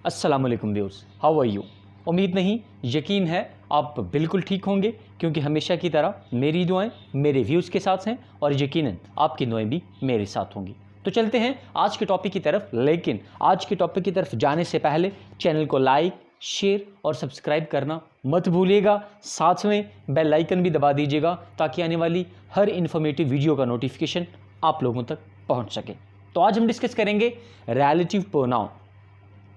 अस्सलाम वालेकुम viewers, how are you. उम्मीद नहीं यकीन है आप बिल्कुल ठीक होंगे, क्योंकि हमेशा की तरह मेरी दुआएं मेरे व्यूज़ के साथ हैं और यकीनन आपकी दुआएं भी मेरे साथ होंगी। तो चलते हैं आज के टॉपिक की तरफ, लेकिन आज के टॉपिक की तरफ जाने से पहले चैनल को लाइक, शेयर और सब्सक्राइब करना मत भूलिएगा। साथ में बेल आइकन भी दबा दीजिएगा ताकि आने वाली हर इन्फॉर्मेटिव वीडियो का नोटिफिकेशन आप लोगों तक पहुंच सके। तो आज हम डिस्कस करेंगे रिलेटिव प्रोनाउन।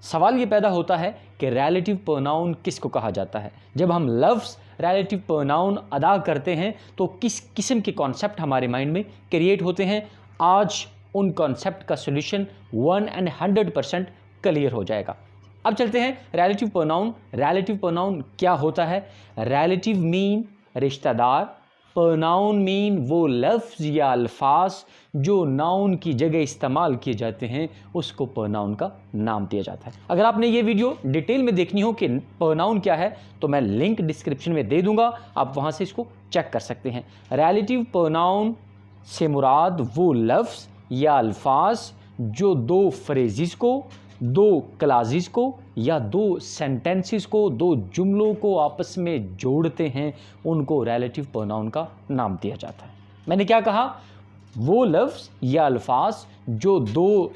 सवाल ये पैदा होता है कि रिलेटिव प्रोनाउन किसको कहा जाता है। जब हम लफ्ज़ रिलेटिव प्रोनाउन अदा करते हैं तो किस किस्म के कॉन्सेप्ट हमारे माइंड में क्रिएट होते हैं। आज उन कॉन्सेप्ट का सोल्यूशन 100% क्लियर हो जाएगा। अब चलते हैं रिलेटिव प्रोनाउन। रिलेटिव प्रोनाउन क्या होता है? रिलेटिव मीन रिश्तेदार, प्रोनाउन मीन वो लफ्ज़ या अल्फाज जो नाउन की जगह इस्तेमाल किए जाते हैं, उसको प्रोनाउन का नाम दिया जाता है। अगर आपने ये वीडियो डिटेल में देखनी हो कि प्रोनाउन क्या है तो मैं लिंक डिस्क्रिप्शन में दे दूंगा, आप वहाँ से इसको चेक कर सकते हैं। रिलेटिव प्रोनाउन से मुराद वो लफ्ज़ या अल्फाज जो दो फ्रेजेस को, दो क्लासेस को या दो सेंटेंसेस को, दो जुमलों को आपस में जोड़ते हैं, उनको रिलेटिव प्रोनाउन का नाम दिया जाता है। मैंने क्या कहा? वो लफ्ज़ या अल्फाज जो दो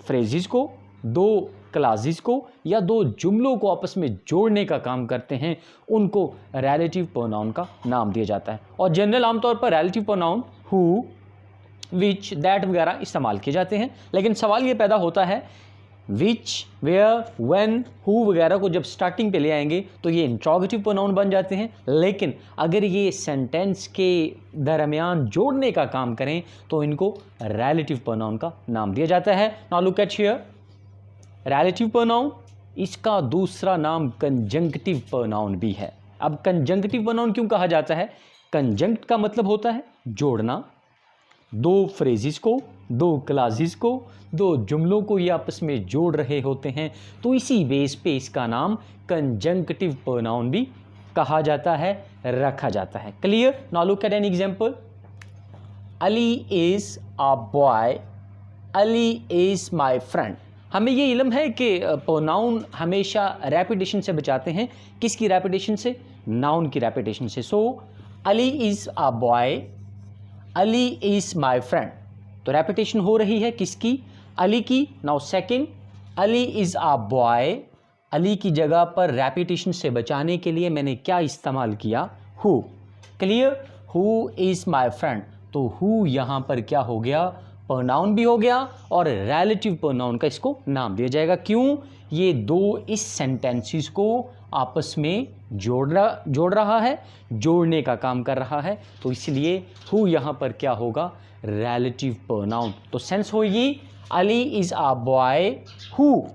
फ्रेजेस को, दो क्लासेस को या दो जुमलों को आपस में जोड़ने का काम करते हैं, उनको रिलेटिव प्रोनाउन का नाम दिया जाता है। और जनरल आमतौर पर relative pronoun who, which, that वगैरह इस्तेमाल किए जाते हैं। लेकिन सवाल ये पैदा होता है विच, वेयर, व्हेन, हु वगैरह को जब स्टार्टिंग पे ले आएंगे तो ये इंट्रोगेटिव प्रोनाउन बन जाते हैं। लेकिन अगर ये सेंटेंस के दरमियान जोड़ने का काम करें तो इनको रिलेटिव प्रोनाउन का नाम दिया जाता है। Now look at here, relative pronoun, इसका दूसरा नाम कंजंक्टिव प्रोनाउन भी है। अब कंजंक्टिव प्रोनाउन क्यों कहा जाता है? कंजंक्ट का मतलब होता है जोड़ना, दो फ्रेजेस को, दो क्लासेस को, दो जुमलों को ये आपस में जोड़ रहे होते हैं, तो इसी बेस पे इसका नाम कंजंक्टिव प्रोनाउन भी कहा जाता है, रखा जाता है। Clear? Now look eight an example, Ali is a boy, Ali is my friend. हमें ये इल्म है कि प्रोनाउन हमेशा रेपिटेशन से बचाते हैं। किसकी रेपिटेशन से? नाउन की रेपिटेशन से। So Ali is a boy, Ali is my friend, तो रेपिटेशन हो रही है किसकी? अली की। Now second, Ali is a boy, Ali की जगह पर रेपिटेशन से बचाने के लिए मैंने क्या इस्तेमाल किया? Who. Clear? Who is my friend, तो हु यहाँ पर क्या हो गया? प्रोनाउन भी हो गया और रिलेटिव प्रोनाउन का इसको नाम दिया जाएगा। क्यों? ये दो इस सेंटेंसेस को आपस में जोड़ रहा है, जोड़ने का काम कर रहा है, तो इसलिए हु यहाँ पर क्या होगा? Relative pronoun. तो सेंस होगी Ali is a boy who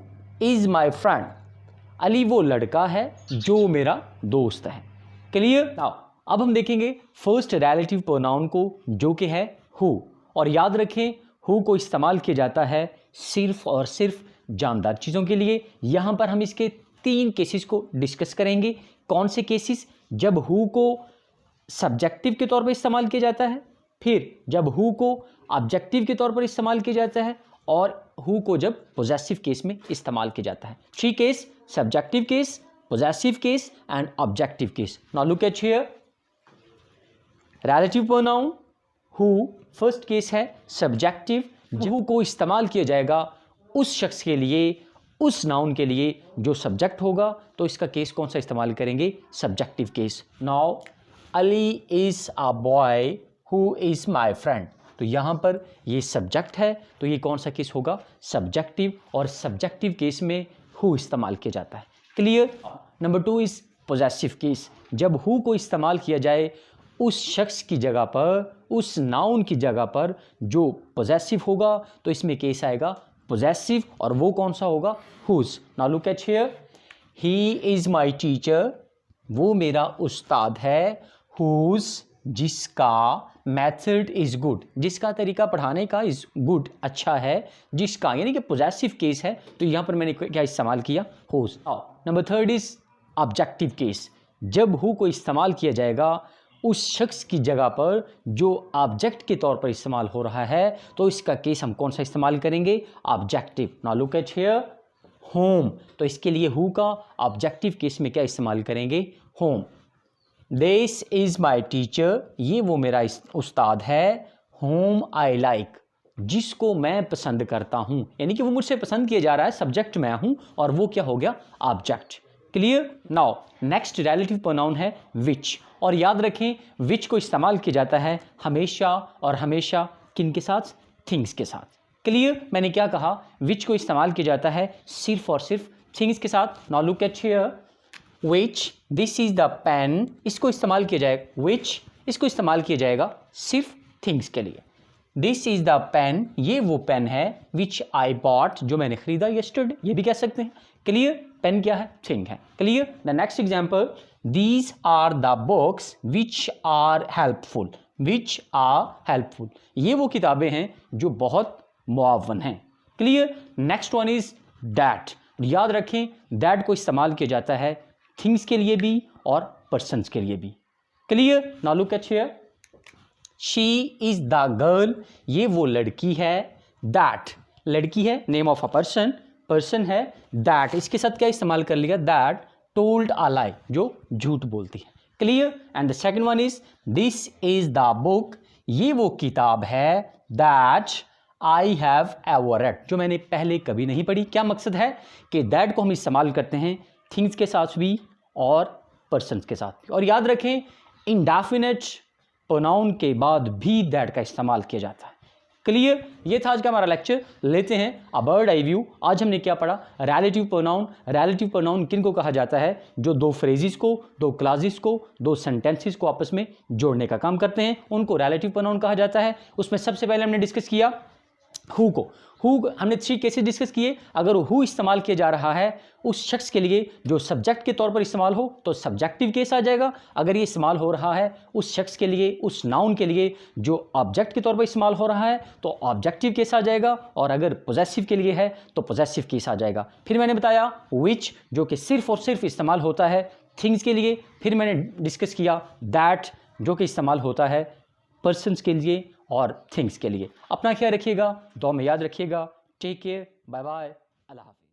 is my friend, Ali वो लड़का है जो मेरा दोस्त है। क्लियर? नाउ अब हम देखेंगे फर्स्ट रिलेटिव प्रोनाउन को, जो कि है हु। और याद रखें, हु को इस्तेमाल किया जाता है सिर्फ और सिर्फ जानदार चीज़ों के लिए। यहाँ पर हम इसके 3 केसेस को डिस्कस करेंगे। कौन से केसेस? जब हु को सब्जेक्टिव के तौर पर इस्तेमाल किया जाता है, फिर जब हु को ऑब्जेक्टिव के तौर पर इस्तेमाल किया जाता है, और हु को जब पोजेसिव केस में इस्तेमाल किया जाता है। 3 case: subjective case, possessive case and objective case. Now look at here, relative pronoun who, first case है सब्जेक्टिव। हु को इस्तेमाल किया जाएगा उस शख्स के लिए, उस नाउन के लिए जो सब्जेक्ट होगा, तो इसका केस कौन सा इस्तेमाल करेंगे? Subjective case. Now Ali is a boy who is my friend, तो यहाँ पर ये सब्जेक्ट है, तो ये कौन सा केस होगा? सब्जेक्टिव। और सब्जेक्टिव केस में हु इस्तेमाल किया जाता है। Clear? Number 2 is possessive case. जब हु को इस्तेमाल किया जाए उस शख्स की जगह पर, उस नाउन की जगह पर जो पोजेसिव होगा, तो इसमें केस आएगा पोजेसिव, और वो कौन सा होगा? Whose. Now look at here, he is my teacher, वो मेरा उस्ताद है। हुज, जिसका, मेथड इज गुड, जिसका तरीका पढ़ाने का इज गुड, अच्छा है, जिसका, यानी कि पोजेसिव केस है, तो यहाँ पर मैंने क्या इस्तेमाल किया? Whose. Number 3 is objective case. जब हु को इस्तेमाल किया जाएगा उस शख्स की जगह पर जो ऑब्जेक्ट के तौर पर इस्तेमाल हो रहा है, तो इसका केस हम कौन सा इस्तेमाल करेंगे? Objective. Now look at here, home, तो इसके लिए हु का ऑब्जेक्टिव केस में क्या इस्तेमाल करेंगे, home. This is my teacher, ये वो मेरा उस्ताद है, होम आई लाइक, जिसको मैं पसंद करता हूं, यानी कि वो मुझसे पसंद किया जा रहा है, सब्जेक्ट मैं हूं और वो क्या हो गया, object. Clear. Now next relative pronoun है विच, और याद रखें विच को इस्तेमाल किया जाता है हमेशा, और हमेशा किन के साथ, थिंग्स के साथ। क्लियर। मैंने क्या कहा, विच को इस्तेमाल किया जाता है सिर्फ और सिर्फ थिंग्स के साथ। Now look at here, which, this is the pen, इसको इस्तेमाल किया जाएगा, विच इसको इस्तेमाल किया जाएगा सिर्फ थिंग्स के लिए। दिस इज द पेन, ये वो पेन है, विच आई बॉट, जो मैंने खरीदा यस्टरडे, ये भी कह सकते हैं। क्लियर। पेन क्या है, थिंग है। Clear. The next example, these are the books which are helpful, which are helpful, ये वो किताबें हैं जो बहुत मुआवन हैं। Clear. Next one is that, याद रखें दैट को इस्तेमाल किया जाता है थिंग्स के लिए भी और पर्सन्स के लिए भी। Clear. Now look at here, she is the girl, ये वो लड़की है, दैट लड़की है, name of a person, person है, दैट इसके साथ क्या इस्तेमाल कर लिया, दैट टोल्ड अ लाई, जो झूठ बोलती है। Clear. And the second one is this is the book, ये वो किताब है, that I have ever read, जो मैंने पहले कभी नहीं पढ़ी। क्या मकसद है कि दैट को हम इस्तेमाल करते हैं थिंग्स के साथ भी और पर्सन्स के साथ भी। और याद रखें इंडेफिनिट प्रोनाउन के बाद भी दैट का इस्तेमाल किया जाता है। क्लियर। ये था आज का हमारा लेक्चर। लेते हैं अ बर्ड आई व्यू। आज हमने क्या पढ़ा, रिलेटिव प्रोनाउन। रिलेटिव प्रोनाउन किन को कहा जाता है, जो दो फ्रेजेस को, दो क्लासेस को, दो सेंटेंसेस को आपस में जोड़ने का काम करते हैं, उनको रिलेटिव प्रोनाउन कहा जाता है। उसमें सबसे पहले हमने डिस्कस किया हु को। हु हमने 3 केसेस डिस्कस किए। अगर हु इस्तेमाल किया जा रहा है उस शख्स के लिए जो सब्जेक्ट के तौर पर इस्तेमाल हो तो सब्जेक्टिव केस आ जाएगा। अगर ये इस्तेमाल हो रहा है उस शख्स के लिए, उस नाउन के लिए जो ऑब्जेक्ट के तौर पर इस्तेमाल हो रहा है तो ऑब्जेक्टिव केस आ जाएगा। और अगर पोजेसिव के लिए है तो पोजेसिव केस आ जाएगा। फिर मैंने बताया विच, जो कि सिर्फ और सिर्फ इस्तेमाल होता है थिंग्स के लिए। फिर मैंने डिस्कस किया दैट, जो कि इस्तेमाल होता है पर्सन्स के लिए और थिंग्स के लिए। अपना ख्याल रखिएगा, दुआ में याद रखिएगा। टेक केयर, बाय बाय, अल्लाह हाफ़िज़।